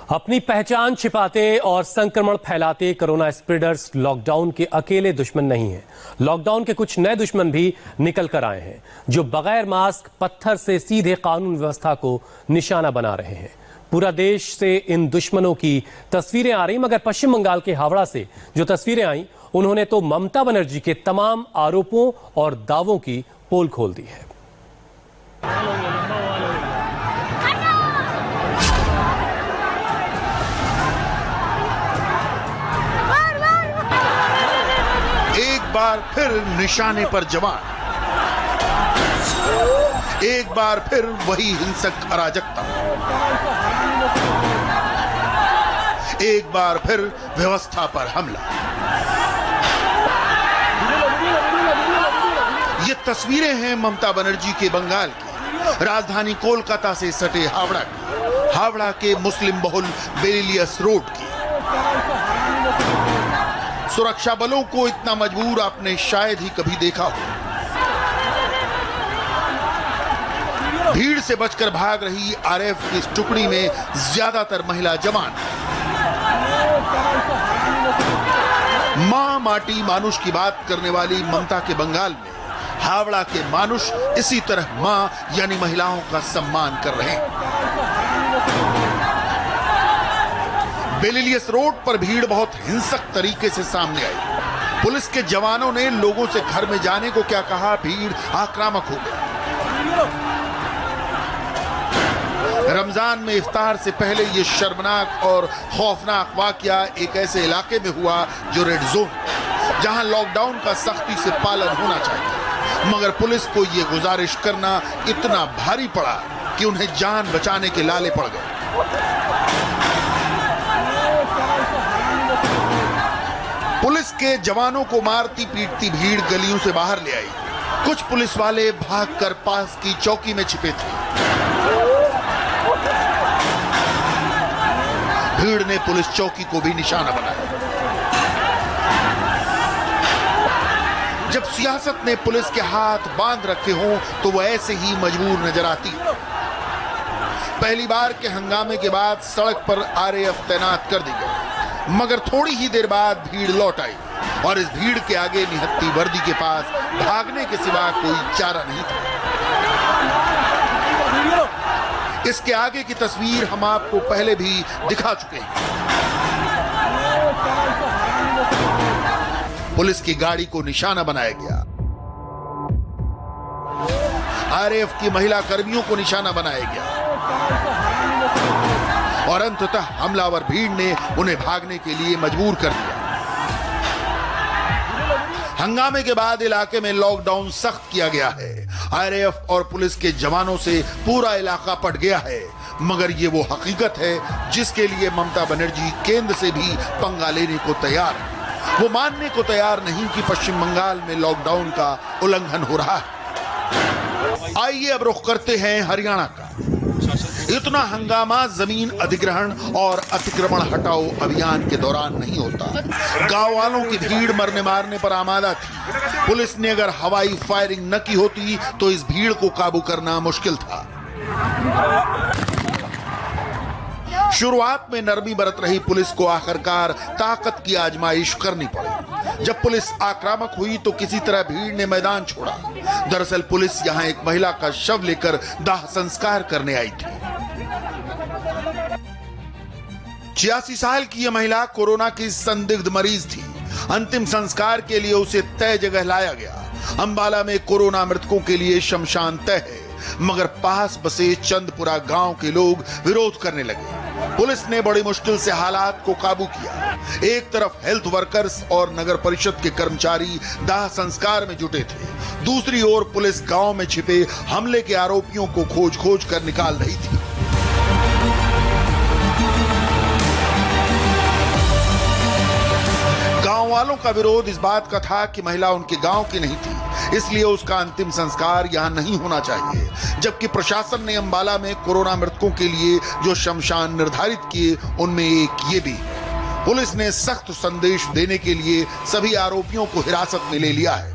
अपनी पहचान छिपाते और संक्रमण फैलाते कोरोना स्प्रेडर्स लॉकडाउन के अकेले दुश्मन नहीं हैं। लॉकडाउन के कुछ नए दुश्मन भी निकल कर आए हैं, जो बगैर मास्क पत्थर से सीधे कानून व्यवस्था को निशाना बना रहे हैं। पूरा देश से इन दुश्मनों की तस्वीरें आ रही, मगर पश्चिम बंगाल के हावड़ा से जो तस्वीरें आई, उन्होंने तो ममता बनर्जी के तमाम आरोपों और दावों की पोल खोल दी है। एक बार फिर निशाने पर जवान, एक बार फिर वही हिंसक अराजकता, एक बार फिर व्यवस्था पर हमला। ये तस्वीरें हैं ममता बनर्जी के बंगाल की राजधानी कोलकाता से सटे हावड़ा के मुस्लिम बहुल बेलिलियस रोड की। सुरक्षा बलों को इतना मजबूर आपने शायद ही कभी देखा हो। भीड़ से बचकर भाग रही आरएएफ की इस टुकड़ी में ज्यादातर महिला जवान। मां माटी मानुष की बात करने वाली ममता के बंगाल में हावड़ा के मानुष इसी तरह मां यानी महिलाओं का सम्मान कर रहे हैं। बेलिलियस रोड पर भीड़ बहुत हिंसक तरीके से सामने आई। पुलिस के जवानों ने लोगों से घर में जाने को क्या कहा, भीड़ आक्रामक हो गई। रमजान में इफ्तार से पहले ये शर्मनाक और खौफनाक वाकया एक ऐसे इलाके में हुआ जो रेड जोन, जहां लॉकडाउन का सख्ती से पालन होना चाहिए, मगर पुलिस को ये गुजारिश करना इतना भारी पड़ा कि उन्हें जान बचाने के लाले पड़ गए। पुलिस के जवानों को मारती पीटती भीड़ गलियों से बाहर ले आई। कुछ पुलिस वाले भागकर पास की चौकी में छिपे थे। भीड़ ने पुलिस चौकी को भी निशाना बनाया। जब सियासत ने पुलिस के हाथ बांध रखे हों तो वह ऐसे ही मजबूर नजर आती है। पहली बार के हंगामे के बाद सड़क पर आरएएफ तैनात कर दी गई, मगर थोड़ी ही देर बाद भीड़ लौट आई और इस भीड़ के आगे निहत्ती वर्दी के पास भागने के सिवा कोई चारा नहीं था। इसके आगे की तस्वीर हम आपको पहले भी दिखा चुके हैं। पुलिस की गाड़ी को निशाना बनाया गया, आरएएफ की महिला कर्मियों को निशाना बनाया गया और अंततः हमलावर भीड़ ने उन्हें भागने के लिए मजबूर कर दिया। हंगामे के बाद इलाके में लॉकडाउन सख्त किया गया है। आरएएफ और पुलिस के जवानों से पूरा इलाका पट गया है, मगर ये वो हकीकत है जिसके लिए ममता बनर्जी केंद्र से भी पंगा लेने को तैयार है। वो मानने को तैयार नहीं कि पश्चिम बंगाल में लॉकडाउन का उल्लंघन हो रहा है। आइए अब रुख करते हैं हरियाणा का। इतना हंगामा जमीन अधिग्रहण और अतिक्रमण हटाओ अभियान के दौरान नहीं होता। गांव वालों की भीड़ मरने मारने पर आमादा थी। पुलिस ने अगर हवाई फायरिंग न की होती तो इस भीड़ को काबू करना मुश्किल था। शुरुआत में नरमी बरत रही पुलिस को आखिरकार ताकत की आजमाइश करनी पड़ी। जब पुलिस आक्रामक हुई तो किसी तरह भीड़ ने मैदान छोड़ा। दरअसल पुलिस यहां एक महिला का शव लेकर दाह संस्कार करने आई थी। 86 साल की यह महिला कोरोना की संदिग्ध मरीज थी। अंतिम संस्कार के लिए उसे तय जगह लाया गया। अंबाला में कोरोना मृतकों के लिए शमशान तय है, मगर पास बसे चंदपुरा गांव के लोग विरोध करने लगे। पुलिस ने बड़ी मुश्किल से हालात को काबू किया। एक तरफ हेल्थ वर्कर्स और नगर परिषद के कर्मचारी दाह संस्कार में जुटे थे, दूसरी ओर पुलिस गांव में छिपे हमले के आरोपियों को खोज कर निकाल रही थी। गांव वालों का विरोध इस बात का था कि महिला उनके गांव की नहीं थी, इसलिए उसका अंतिम संस्कार यहां नहीं होना चाहिए। जबकि प्रशासन ने अंबाला में कोरोना मृतकों के लिए जो शमशान निर्धारित किए, उनमें एक ये भी। पुलिस ने सख्त संदेश देने के लिए सभी आरोपियों को हिरासत में ले लिया है।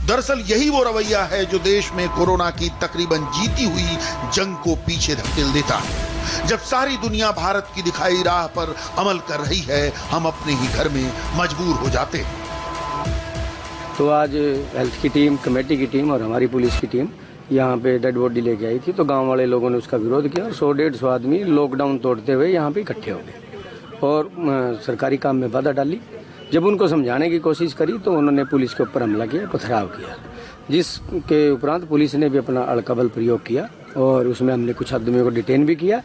दरअसल यही वो रवैया है जो देश में कोरोना की तकरीबन जीती हुई जंग को पीछे धकेल देता है। जब सारी दुनिया भारत की दिखाई राह पर अमल कर रही है, हम अपने ही घर में मजबूर हो जाते हैं। तो आज हेल्थ की टीम, कमेटी की टीम और हमारी पुलिस की टीम यहाँ पे डेड बॉडी लेके आई थी। तो गांव वाले लोगों ने उसका विरोध किया और 100-150 आदमी लॉकडाउन तोड़ते हुए यहाँ पे इकट्ठे हो गए और सरकारी काम में बाधा डाली। जब उनको समझाने की कोशिश करी तो उन्होंने पुलिस के ऊपर हमला किया, पथराव किया, जिसके उपरांत पुलिस ने भी अपना अड़कबल प्रयोग किया और उसमें हमने कुछ आदमियों को डिटेन भी किया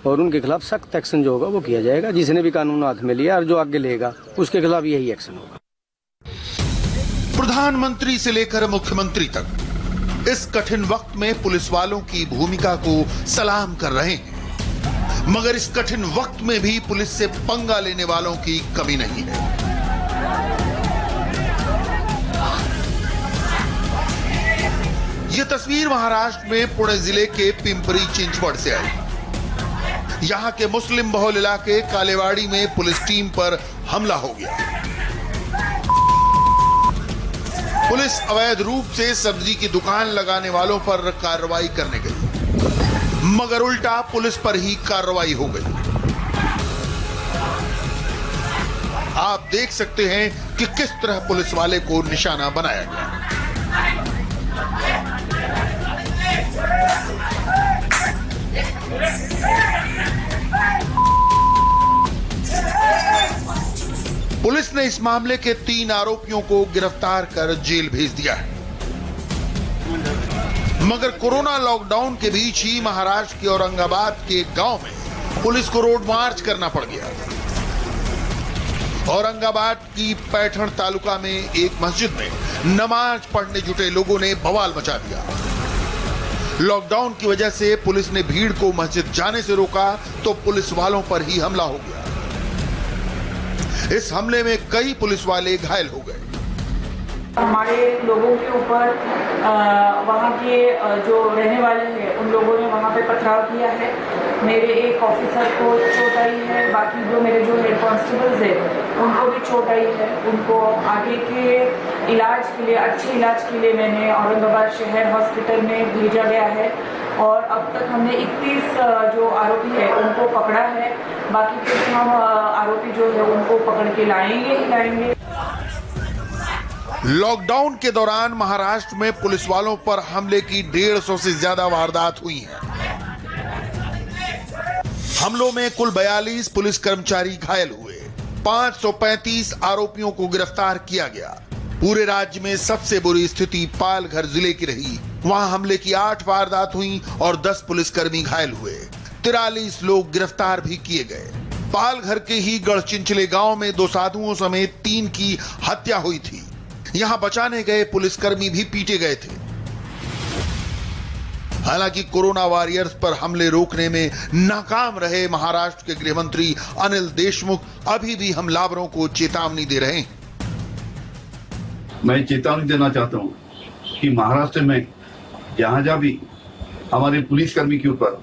और उनके खिलाफ सख्त एक्शन जो होगा वो किया जाएगा। जिसने भी कानून हाथ में लिया और जो आगे लेगा उसके खिलाफ यही एक्शन होगा। प्रधानमंत्री से लेकर मुख्यमंत्री तक इस कठिन वक्त में पुलिस वालों की भूमिका को सलाम कर रहे हैं, मगर इस कठिन वक्त में भी पुलिस से पंगा लेने वालों की कमी नहीं है। यह तस्वीर महाराष्ट्र में पुणे जिले के पिंपरी चिंचवड से आई। यहां के मुस्लिम बहुल इलाके कालेवाड़ी में पुलिस टीम पर हमला हो गया। पुलिस अवैध रूप से सब्जी की दुकान लगाने वालों पर कार्रवाई करने गई, मगर उल्टा पुलिस पर ही कार्रवाई हो गई। आप देख सकते हैं कि किस तरह पुलिस वाले को निशाना बनाया गया। पुलिस ने इस मामले के 3 आरोपियों को गिरफ्तार कर जेल भेज दिया है। मगर कोरोना लॉकडाउन के बीच ही महाराष्ट्र के औरंगाबाद के एक गांव में पुलिस को रोड मार्च करना पड़ गया। औरंगाबाद की पैठण तालुका में एक मस्जिद में नमाज पढ़ने जुटे लोगों ने बवाल मचा दिया। लॉकडाउन की वजह से पुलिस ने भीड़ को मस्जिद जाने से रोका तो पुलिस वालों पर ही हमला हो गया। इस हमले में कई पुलिस वाले घायल हो गए। हमारे लोगों के ऊपर वहाँ के जो रहने वाले हैं उन लोगों ने वहाँ पे पथराव किया है। मेरे एक ऑफिसर को चोट आई है, बाकी जो मेरे जो हेड कांस्टेबल्स हैं उनको भी चोट आई है। उनको आगे के इलाज के लिए, अच्छे इलाज के लिए मैंने औरंगाबाद शहर हॉस्पिटल में भेजा गया है और अब तक हमने 31 जो आरोपी है उनको पकड़ा है। बाकी कुछ हम आरोपी जो है उनको पकड़ के लाएंगे ही लाएंगे। लॉकडाउन के दौरान महाराष्ट्र में पुलिस वालों पर हमले की 150 से ज्यादा वारदात हुई हैं। हमलों में कुल 42 पुलिस कर्मचारी घायल हुए। 535 आरोपियों को गिरफ्तार किया गया। पूरे राज्य में सबसे बुरी स्थिति पालघर जिले की रही। वहां हमले की 8 वारदात हुई और 10 पुलिसकर्मी घायल हुए। 43 लोग गिरफ्तार भी किए गए। पालघर के ही गढ़चिंचले गांव में 2 साधुओं समेत 3 की हत्या हुई थी। यहां बचाने गए पुलिसकर्मी भी पीटे गए थे। हालांकि कोरोना वॉरियर्स पर हमले रोकने में नाकाम रहे महाराष्ट्र के गृह मंत्री अनिल देशमुख अभी भी हमलावरों को चेतावनी दे रहे हैं। मैं चेतावनी देना चाहता हूं कि महाराष्ट्र में जहां जहां भी हमारे पुलिसकर्मी के ऊपर,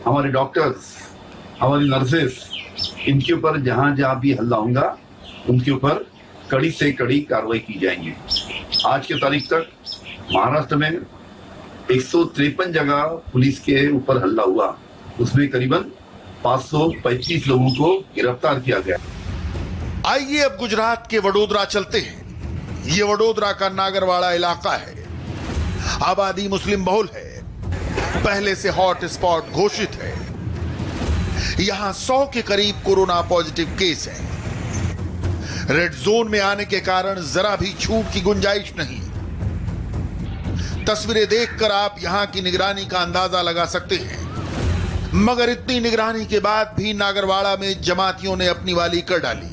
हमारे डॉक्टर्स, हमारी नर्सेस, इनके ऊपर जहां जहां भी हल्ला होगा उनके ऊपर कड़ी से कड़ी कार्रवाई की जाएंगी। आज के तारीख तक महाराष्ट्र में 153 जगह पुलिस के ऊपर हल्ला हुआ, उसमें करीबन 535 लोगों को गिरफ्तार किया गया। आइए अब गुजरात के वडोदरा चलते हैं। ये वडोदरा का नागरवाड़ा इलाका है। आबादी मुस्लिम बहुल है, पहले से हॉट स्पॉट घोषित है। यहां 100 के करीब कोरोना पॉजिटिव केस हैं। रेड जोन में आने के कारण जरा भी छूट की गुंजाइश नहीं। तस्वीरें देखकर आप यहां की निगरानी का अंदाजा लगा सकते हैं, मगर इतनी निगरानी के बाद भी नागरवाड़ा में जमातियों ने अपनी वाली कर डाली।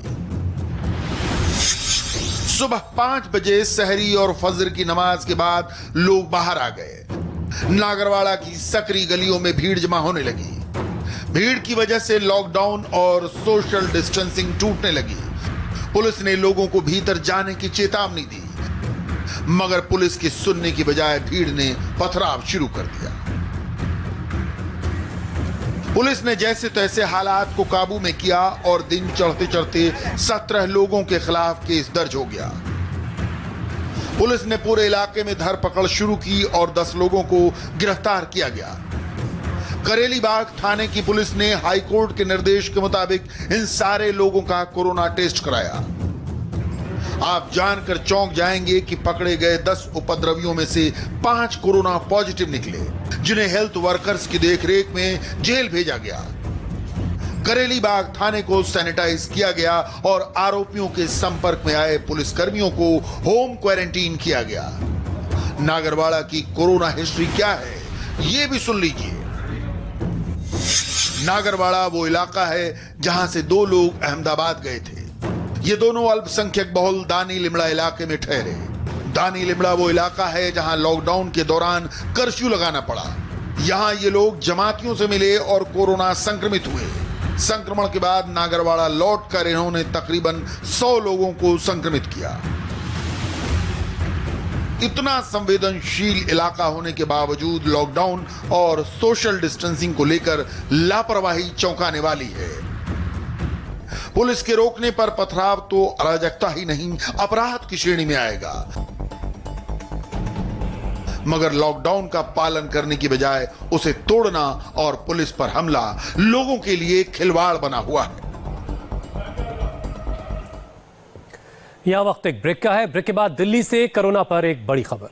सुबह 5 बजे सहरी और फजर की नमाज के बाद लोग बाहर आ गए। नागरवाड़ा की सकरी गलियों में भीड़ जमा होने लगी। भीड़ की वजह से लॉकडाउन और सोशल डिस्टेंसिंग टूटने लगी। पुलिस ने लोगों को भीतर जाने की चेतावनी दी, मगर पुलिस की सुनने की बजाय भीड़ ने पथराव शुरू कर दिया। पुलिस ने जैसे तैसे हालात को काबू में किया और दिन चढ़ते चढ़ते 17 लोगों के खिलाफ केस दर्ज हो गया। पुलिस ने पूरे इलाके में धरपकड़ शुरू की और 10 लोगों को गिरफ्तार किया गया। करेली बाग थाने की पुलिस ने हाईकोर्ट के निर्देश के मुताबिक इन सारे लोगों का कोरोना टेस्ट कराया। आप जानकर चौंक जाएंगे कि पकड़े गए 10 उपद्रवियों में से 5 कोरोना पॉजिटिव निकले, जिन्हें हेल्थ वर्कर्स की देखरेख में जेल भेजा गया। करेली बाग थाने को सैनिटाइज किया गया और आरोपियों के संपर्क में आए पुलिसकर्मियों को होम क्वारंटीन किया गया। नागरवाड़ा की कोरोना हिस्ट्री क्या है, ये भी सुन लीजिए। नागरवाड़ा वो इलाका है जहां से 2 लोग अहमदाबाद गए थे। ये दोनों अल्पसंख्यक बहुल दानी लिमड़ा इलाके में ठहरे। दानी लिमड़ा वो इलाका है जहां लॉकडाउन के दौरान कर्फ्यू लगाना पड़ा। यहां ये लोग जमातियों से मिले और कोरोना संक्रमित हुए। संक्रमण के बाद नागरवाड़ा लौटकर इन्होंने तकरीबन 100 लोगों को संक्रमित किया। इतना संवेदनशील इलाका होने के बावजूद लॉकडाउन और सोशल डिस्टेंसिंग को लेकर लापरवाही चौंकाने वाली है। पुलिस के रोकने पर पथराव तो अराजकता ही नहीं, अपराध की श्रेणी में आएगा। मगर लॉकडाउन का पालन करने की बजाय उसे तोड़ना और पुलिस पर हमला लोगों के लिए खिलवाड़ बना हुआ है। यह वक्त एक ब्रेक का है। ब्रेक के बाद दिल्ली से कोरोना पर एक बड़ी खबर।